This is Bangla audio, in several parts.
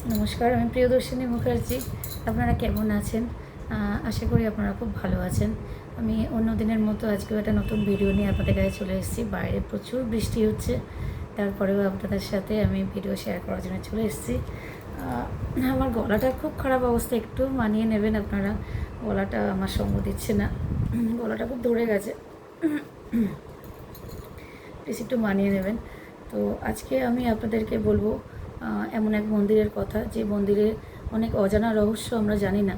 নমস্কার, আমি প্রিয়দর্শিনী মুখার্জি। আপনারা কেমন আছেন? আশা করি আপনারা খুব ভালো আছেন। আমি অন্য দিনের মতো আজকেও একটা নতুন ভিডিও নিয়ে আপনাদের কাছে চলে এসেছি। বাইরে প্রচুর বৃষ্টি হচ্ছে, তারপরেও আপনাদের সাথে আমি ভিডিও শেয়ার করার জন্য চলে এসেছি। আমার গলাটার খুব খারাপ অবস্থা, একটু মানিয়ে নেবেন আপনারা। গলাটা আমার সঙ্গ দিচ্ছে না, গলাটা খুব ধরে গেছে, প্লিজ একটু মানিয়ে নেবেন। তো আজকে আমি আপনাদেরকে বলবো এমন এক মন্দিরের কথা, যে মন্দিরে অনেক অজানা রহস্য আমরা জানি না।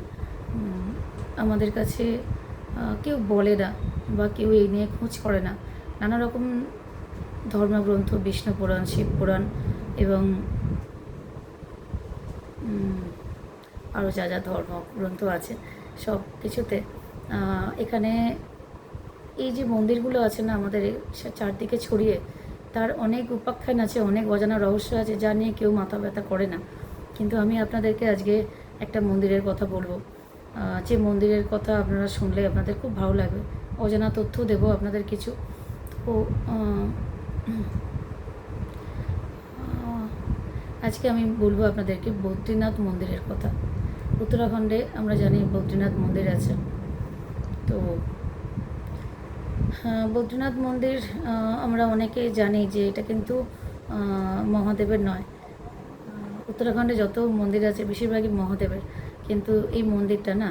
আমাদের কাছে কেউ বলে না, বা কেউ এই নিয়ে খোঁজ করে না। নানা রকম ধর্মগ্রন্থ, বিষ্ণু পুরাণ, শিব পুরাণ এবং আরও যা যা ধর্মগ্রন্থ আছে সব কিছুতে এখানে এই যে মন্দিরগুলো আছে না আমাদের চারদিকে ছড়িয়ে, তার অনেক উপাখ্যান আছে, অনেক অজানা রহস্য আছে, যা নিয়ে কেউ মাথা ব্যথা করে না। কিন্তু আমি আপনাদেরকে আজকে একটা মন্দিরের কথা বলবো, যে মন্দিরের কথা আপনারা শুনলে আপনাদের খুব ভালো লাগবে। অজানা তথ্য দেবো আপনাদের কিছু। তো আজকে আমি বলবো আপনাদেরকে বদ্রীনাথ মন্দিরের কথা। উত্তরাখণ্ডে আমরা জানি বদ্রীনাথ মন্দির আছে। তো বদ্রীনাথ মন্দির আমরা অনেকে জানি যে এটা কিন্তু মহাদেবের নয়। উত্তরাখণ্ডে যত মন্দির আছে বেশিরভাগই মহাদেবের, কিন্তু এই মন্দিরটা না,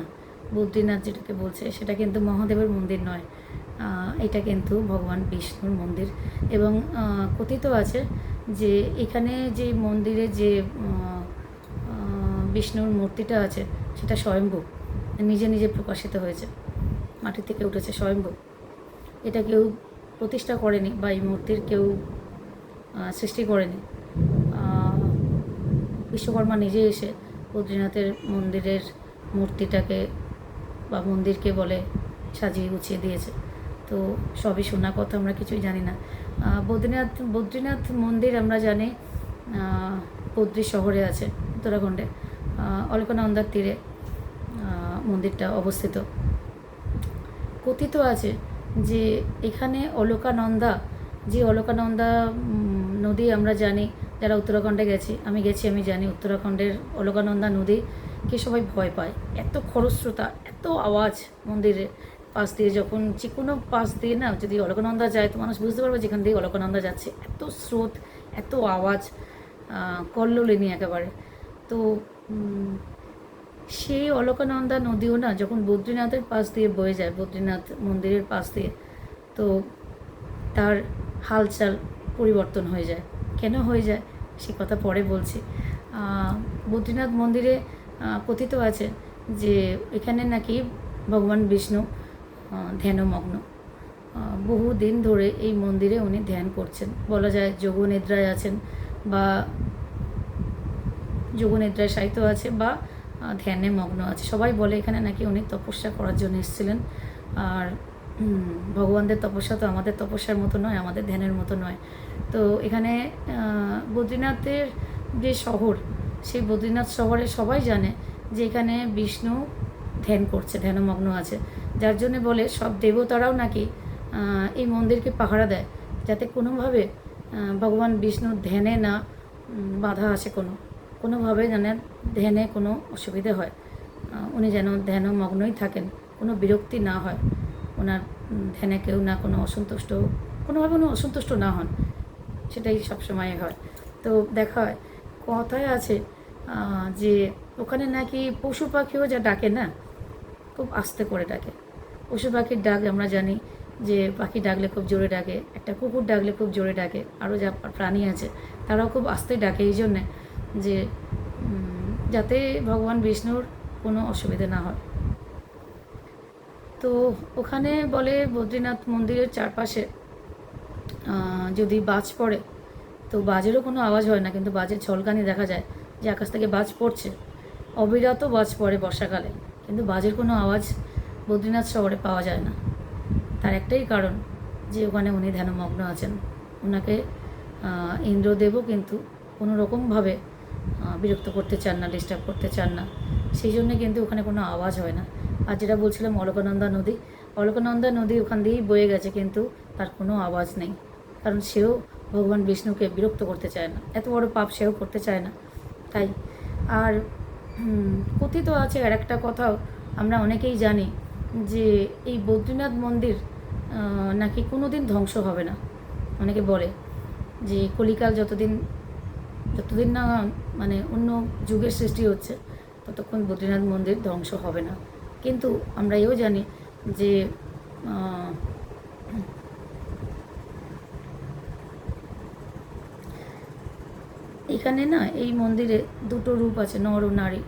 বদ্রীনাথ যেটাকে বলছে সেটা কিন্তু মহাদেবের মন্দির নয়। এটা কিন্তু ভগবান বিষ্ণুর মন্দির। এবং কথিত আছে যে এখানে যে মন্দিরে যে বিষ্ণুর মূর্তিটা আছে সেটা স্বয়ম্ভু, নিজে নিজে প্রকাশিত হয়েছে, মাটি থেকে উঠেছে স্বয়ম্ভু। এটা কেউ প্রতিষ্ঠা করেনি, বা এই মূর্তির কেউ সৃষ্টি করেনি। বিশ্বকর্মা নিজে এসে বদ্রীনাথের মন্দিরের মূর্তিটাকে বা মন্দিরকে বলে সাজিয়ে গুছিয়ে দিয়েছে। তো সবই শোনা কথা, আমরা কিছুই জানি না। বদ্রীনাথ মন্দির আমরা জানি বদ্রী শহরে আছে, উত্তরাখণ্ডে অলকানন্দার তীরে মন্দিরটা অবস্থিত। কথিত আছে যে এখানে অলকানন্দা, যে অলকানন্দা নদী আমরা জানি, যারা উত্তরাখণ্ডে গেছি, আমি জানি উত্তরাখণ্ডের অলকানন্দা নদীকে সবাই ভয় পায়। এত খরস্রোতা, এত আওয়াজ মন্দিরের পাশ দিয়ে, যখন যে কোনো পাশ দিয়ে না যদি অলকানন্দা যায় তো মানুষ বুঝতে পারবে যেখান দিয়ে অলকানন্দা যাচ্ছে। এত স্রোত, এত আওয়াজ, কল্লোলিনী একেবারে। তো সেই অলকানন্দা নদীও না যখন বদ্রীনাথের পাশ দিয়ে বয়ে যায়, বদ্রীনাথ মন্দিরের পাশ দিয়ে, তো তার হালচাল পরিবর্তন হয়ে যায়। কেন হয়ে যায় সে কথা পরে বলছি। বদ্রীনাথ মন্দিরে কথিত আছে যে এখানে নাকি ভগবান বিষ্ণু ধ্যানমগ্ন। বহুদিন ধরে এই মন্দিরে উনি ধ্যান করছেন, বলা যায় যোগনিদ্রায় আছেন, বা যোগনিদ্রায় শায়িত আছে, বা ধ্যানে মগ্ন আছে। সবাই বলে এখানে নাকি উনি তপস্যা করার জন্য এসেছিলেন। আর ভগবানদের তপস্যা তো আমাদের তপস্যার মতো নয়, আমাদের ধ্যানের মতো নয়। তো এখানে বদ্রীনাথের যে শহর, সেই বদ্রীনাথ শহরে সবাই জানে যে এখানে বিষ্ণু ধ্যান করছে, ধ্যানমগ্ন আছে। যার জন্যে বলে সব দেবতারাও নাকি এই মন্দিরকে পাহারা দেয়, যাতে কোনোভাবে ভগবান বিষ্ণুর ধ্যানে না বাধা আসে, কোনোভাবে যেন ধ্যানে কোনো অসুবিধে হয়, উনি যেন ধ্যানমগ্নই থাকেন, কোনো বিরক্তি না হয় ওনার ধ্যানে, কেউ না কোনো অসন্তুষ্ট, কোনোভাবে কোনো অসন্তুষ্ট না হন, সেটাই সবসময় হয়। তো দেখা হয়, কথায় আছে যে ওখানে নাকি পশু পাখিও যা ডাকে না, খুব আস্তে করে ডাকে। পশু পাখির ডাক আমরা জানি যে পাখি ডাকলে খুব জোরে ডাকে, একটা কুকুর ডাকলে খুব জোরে ডাকে, আরও যা প্রাণী আছে তারাও খুব আস্তে ডাকে, এই জন্যে যে যাতে ভগবান বিষ্ণুর কোনো অসুবিধা না হয়। তো ওখানে বলে বদ্রীনাথ মন্দিরের চারপাশে যদি বাজ পড়ে, তো বাজেরও কোনো আওয়াজ হয় না, কিন্তু বাজের ঝলকানি দেখা যায়, যে আকাশ থেকে বাজ পড়ছে। অবিরত বাজ পড়ে বর্ষাকালে, কিন্তু বাজের কোনো আওয়াজ বদ্রীনাথ শহরে পাওয়া যায় না। তার একটাই কারণ যে ওখানে উনি ধ্যানমগ্ন আছেন। ওনাকে ইন্দ্রদেবও কিন্তু কোনো রকমভাবে বিরক্ত করতে চান না, ডিস্টার্ব করতে চান না, সেই জন্যে কিন্তু ওখানে কোনো আওয়াজ হয় না। আর যেটা বলছিলাম অলকানন্দা নদী ওখান দিয়েই বয়ে গেছে, কিন্তু তার কোনো আওয়াজ নেই, কারণ সেও ভগবান বিষ্ণুকে বিরক্ত করতে চায় না, এত বড় পাপ সেও করতে চায় না। তাই আর কথিত আছে আর একটা কথাও আমরা অনেকেই জানি যে এই বদ্রীনাথ মন্দির নাকি কোনো দিন ধ্বংস হবে না। অনেকে বলে যে কলিকাল যতদিন না মানে অন্য যুগের সৃষ্টি হচ্ছে ততক্ষণ বদ্রীনাথ মন্দির ধ্বংস হবে না। কিন্তু আমরা এও জানি যে এখানে না এই মন্দিরে দুটো রূপ আছে, নর ও নারী।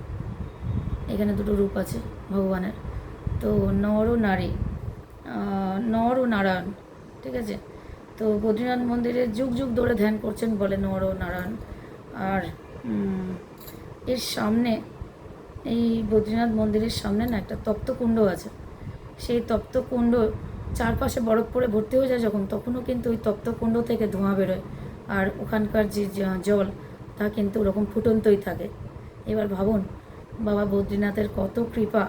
এখানে দুটো রূপ আছে ভগবানের। তো নর ও নারী, নর ও নারায়ণ, ঠিক আছে। তো বদ্রীনাথ মন্দিরে যুগ যুগ ধরে ধ্যান করছেন বলে নর ও নারায়ণ। আর এর সামনে, এই বদ্রীনাথ মন্দিরের সামনে না একটা তপ্তকুণ্ড আছে। সেই তপ্তকুণ্ড চারপাশে বরফ পরে ভর্তি হয়ে যায় যখন, তখনও কিন্তু ওই তপ্তকুণ্ড থেকে ধোঁয়া বেরোয়। আর ওখানকার যে জল তা কিন্তু ওরকম ফুটন্তই থাকে। এবার ভাবুন বাবা বদ্রীনাথের কত কৃপা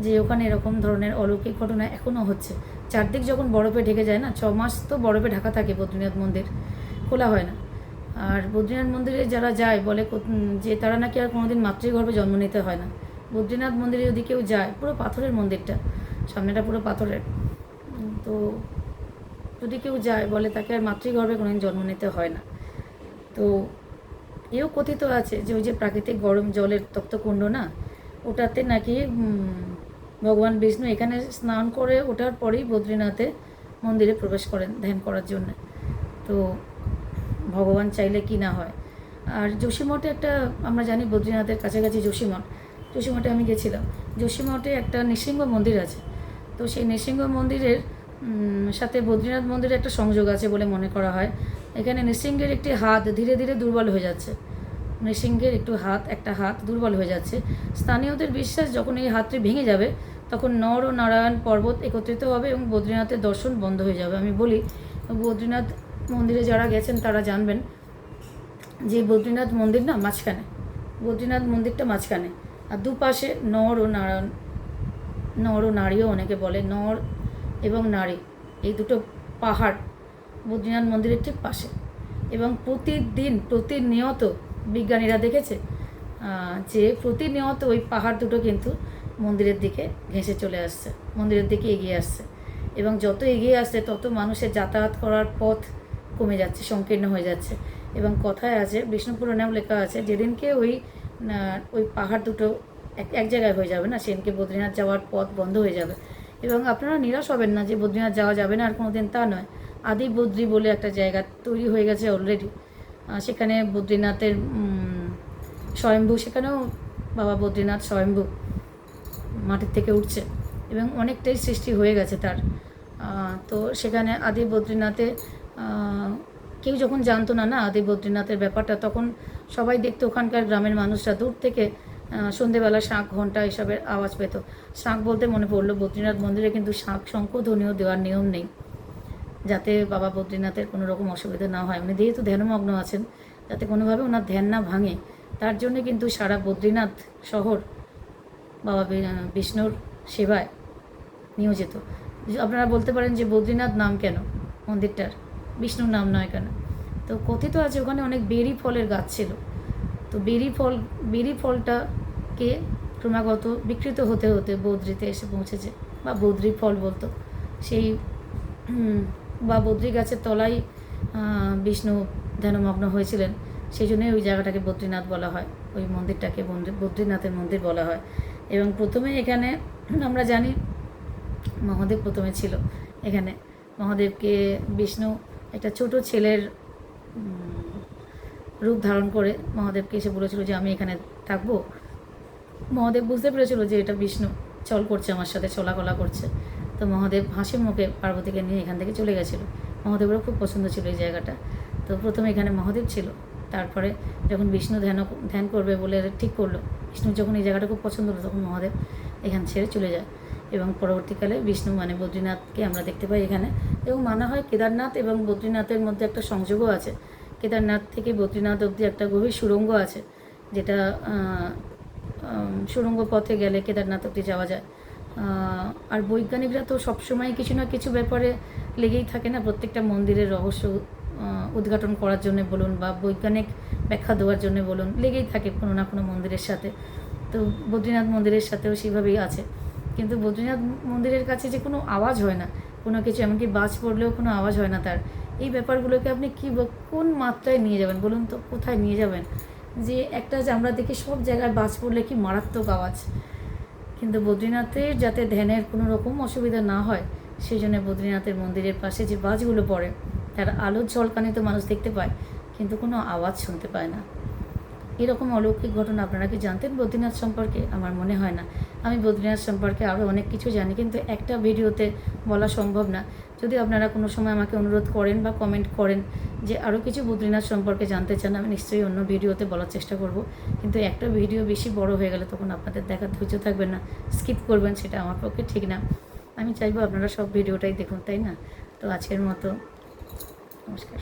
যে ওখানে এরকম ধরনের অলৌকিক ঘটনা এখনও হচ্ছে। চারদিক যখন বরফে ঢেকে যায় না, 6 মাস তো বরফে ঢাকা থাকে বদ্রীনাথ মন্দির, খোলা হয় না। আর বদ্রীনাথ মন্দিরে যারা যায় বলে যে তারা নাকি আর কোনোদিন মাতৃগর্ভে জন্ম নিতে হয় না। বদ্রীনাথ মন্দিরে যদি কেউ যায়, পুরো পাথরের মন্দিরটা, সামনেটা পুরো পাথরের, তো যদি কেউ যায় বলে তাকে আর মাতৃগর্ভে কোনোদিন জন্ম নিতে হয় না। তো এও কথিত আছে যে ওই যে প্রাকৃতিক গরম জলের তপ্তকুণ্ড না, ওটাতে নাকি ভগবান বিষ্ণু এখানে স্নান করে ওঠার পরেই বদ্রীনাথে মন্দিরে প্রবেশ করেন ধ্যান করার জন্য। তো ভগবান চাইলে কি না হয়। আর যোশীমঠে একটা, আমরা জানি বদ্রীনাথের কাছাকাছি যোশীমঠ, যোশীমঠে আমি গেছিলাম। যোশীমঠে একটা নৃসিংহ মন্দির আছে। তো সেই নৃসিংহ মন্দিরের সাথে বদ্রীনাথ মন্দিরের একটা সংযোগ আছে বলে মনে করা হয়। এখানে নৃসিংহের একটি হাত ধীরে ধীরে দুর্বল হয়ে যাচ্ছে। নৃসিংহের একটা হাত দুর্বল হয়ে যাচ্ছে। স্থানীয়দের বিশ্বাস যখন এই হাতটি ভেঙে যাবে তখন নর ও নারায়ণ পর্বত একত্রিত হবে এবং বদ্রীনাথের দর্শন বন্ধ হয়ে যাবে। আমি বলি, বদ্রীনাথ মন্দিরে যারা গেছেন তারা জানবেন যে বদ্রীনাথ মন্দির না মাঝখানে, বদ্রীনাথ মন্দিরটা মাঝখানে, আর দুপাশে নর ও নারায়ণ, নর ও নারীও অনেকে বলে, নর এবং নারী, এই দুটো পাহাড় বদ্রীনাথ মন্দিরের ঠিক পাশে। এবং প্রতিনিয়ত বিজ্ঞানীরা দেখেছে যে প্রতিনিয়ত ওই পাহাড় দুটো কিন্তু মন্দিরের দিকে ঘেঁষে চলে আসছে, মন্দিরের দিকে এগিয়ে আসছে। এবং যত এগিয়ে আসছে তত মানুষের যাতায়াত করার পথ কমে যাচ্ছে, সংকীর্ণ হয়ে যাচ্ছে। এবং কথায় আছে, বিষ্ণু পুরাণেও লেখা আছে, যেদিনকে ওই পাহাড় দুটো এক জায়গায় হয়ে যাবে না, সেদিনকে বদ্রীনাথ যাওয়ার পথ বন্ধ হয়ে যাবে। এবং আপনারা নিরাশ হবেন না যে বদ্রীনাথ যাওয়া যাবে না আর কোনো দিন, তা নয়। আদি বদ্রী বলে একটা জায়গা তৈরি হয়ে গেছে অলরেডি। সেখানে বদ্রীনাথের স্বয়ম্ভু, সেখানেও বাবা বদ্রীনাথ স্বয়ম্ভু মাটির থেকে উঠছে এবং অনেকটাই সৃষ্টি হয়ে গেছে তার। তো সেখানে আদি বদ্রীনাথে কেউ যখন জানতো না আদি বদ্রীনাথের ব্যাপারটা, তখন সবাই দেখতো, ওখানকার গ্রামের মানুষরা দূর থেকে সন্ধেবেলা শাঁখ ঘণ্টা এসবের আওয়াজ পেত। শাঁখ বলতে মনে পড়লো, বদ্রীনাথ মন্দিরে কিন্তু শাঁখ শঙ্খধ্বনিও দেওয়ার নিয়ম নেই, যাতে বাবা বদ্রীনাথের কোনো রকম অসুবিধা না হয়। উনি যেহেতু ধ্যানমগ্ন আছেন, যাতে কোনোভাবে ওনার ধ্যান না ভাঙে, তার জন্য কিন্তু সারা বদ্রীনাথ শহর বাবা বিষ্ণুর সেবায় নিয়োজিত। আপনারা বলতে পারেন যে বদ্রীনাথ নাম কেন মন্দিরটার, বিষ্ণুর নাম নয় কেন? তো কথিত আছে ওখানে অনেক বেরি ফলের গাছ ছিল। তো বেরি ফলটাকে ক্রমাগত বিকৃত হতে হতে বদ্রিতে এসে পৌঁছেছে, বা বদ্রি ফল বলতো। সেই বা বদ্রি গাছের তলায় বিষ্ণু ধ্যানমগ্ন হয়েছিলেন, সেই জন্যই ওই জায়গাটাকে বদ্রীনাথ বলা হয়, ওই মন্দিরটাকে বদ্রীনাথের মন্দির বলা হয়। এবং প্রথমে এখানে আমরা জানি মহাদেব প্রথমে ছিল এখানে। মহাদেবকে বিষ্ণু একটা ছোট ছেলের রূপ ধারণ করে মহাদেবকে এসে বলেছিল যে আমি এখানে থাকবো। মহাদেব বুঝতে পেরেছিল যে এটা বিষ্ণু চল করছে, আমার সাথে চলাকলা করছে। তো মহাদেব হাসি মুখে পার্বতীকে নিয়ে এখান থেকে চলে গেছিলো। মহাদেবেরও খুব পছন্দ ছিল এই জায়গাটা। তো প্রথমে এখানে মহাদেব ছিল, তারপরে যখন বিষ্ণু ধ্যান করবে বলে ঠিক করলো, বিষ্ণু যখন এই জায়গাটা খুব পছন্দ হলো, তখন মহাদেব এখান ছেড়ে চলে যায়। এবং পরবর্তীকালে বিষ্ণু মানে বদ্রীনাথকে আমরা দেখতে পাই এখানে। এবং মানা হয় কেদারনাথ এবং বদ্রীনাথের মধ্যে একটা সংযোগও আছে। কেদারনাথ থেকে বদ্রীনাথ অবধি একটা গভীর সুড়ঙ্গ আছে, যেটা সুড়ঙ্গ পথে গেলে কেদারনাথ অবধি যাওয়া যায়। আর বৈজ্ঞানিকরা তো সবসময় কিছু না কিছু ব্যাপারে লেগেই থাকে না, প্রত্যেকটা মন্দিরের রহস্য উদ্ঘাটন করার জন্য বলুন, বা বৈজ্ঞানিক ব্যাখ্যা দেওয়ার জন্য বলুন, লেগেই থাকে কোনো না কোনো মন্দিরের সাথে। তো বদ্রীনাথ মন্দিরের সাথেও সেভাবেই আছে। কিন্তু বদ্রীনাথ মন্দিরের কাছে যে কোনো আওয়াজ হয় না, কোনো কিছু, এমনকি বাজ পড়লেও কোনো আওয়াজ হয় না তার। এই ব্যাপারগুলোকে আপনি কোন মাত্রায় নিয়ে যাবেন বলুন তো, কোথায় নিয়ে যাবেন? যে একটা যে আমরা দেখি সব জায়গায় বাজ পড়লে কি মারাত্মক আওয়াজ, কিন্তু বদ্রীনাথের যাতে ধ্যানের কোনো রকম অসুবিধা না হয় সেই জন্য বদ্রীনাথের মন্দিরের পাশে যে বাজগুলো পড়ে তার আলোর ঝলকানি তো মানুষ দেখতে পায়, কিন্তু কোনো আওয়াজ শুনতে পায় না। এরকম অলৌকিক ঘটনা আপনারা কি জানতেন বদ্রীনাথ সম্পর্কে? আমার মনে হয় না। আমি বদ্রীনাথ সম্পর্কে আরও অনেক কিছু জানি, কিন্তু একটা ভিডিওতে বলা সম্ভব না। যদি আপনারা কোনো সময় আমাকে অনুরোধ করেন বা কমেন্ট করেন যে আরও কিছু বদ্রীনাথ সম্পর্কে জানতে চান, আমি নিশ্চয়ই অন্য ভিডিওতে বলার চেষ্টা করব। কিন্তু একটা ভিডিও বেশি বড় হয়ে গেলে তখন আপনাদের দেখার ধৈর্য থাকবে না, স্কিপ করবেন, সেটা আমার পক্ষে ঠিক না। আমি চাইবো আপনারা সব ভিডিওটাই দেখুন, তাই না? তো আজকের মতো নমস্কার।